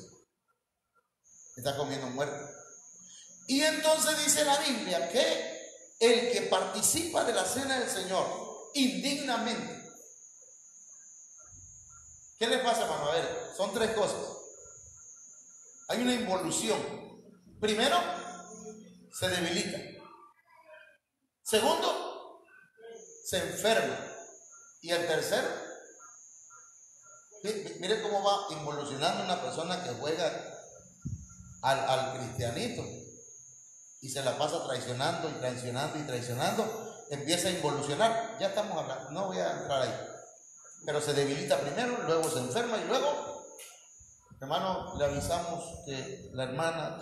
está comiendo muerte. Y entonces dice la Biblia que el que participa de la cena del Señor indignamente, ¿qué le pasa, hermano? A ver, son tres cosas. Hay una involución. Primero, se debilita. Segundo, se enferma. Y el tercero, mire cómo va involucionando una persona que juega al cristianito y se la pasa traicionando y traicionando y traicionando, empieza a involucionar. Ya estamos hablando, no voy a entrar ahí. Pero se debilita primero, luego se enferma y luego, hermano, le avisamos que la hermana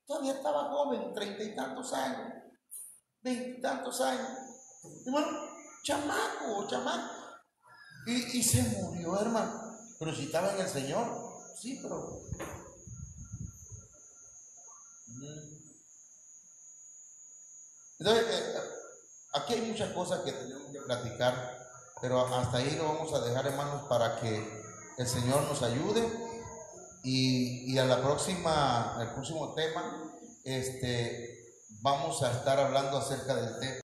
todavía estaba joven, 30 y tantos años, 20 y tantos años. Hermano, chamaco. Y se murió, hermano. Pero si estaba en el Señor, sí, pero... Entonces, aquí hay muchas cosas que tenemos que platicar, pero hasta ahí lo vamos a dejar, hermanos, para que el Señor nos ayude. Y a el próximo tema, vamos a estar hablando acerca del tema.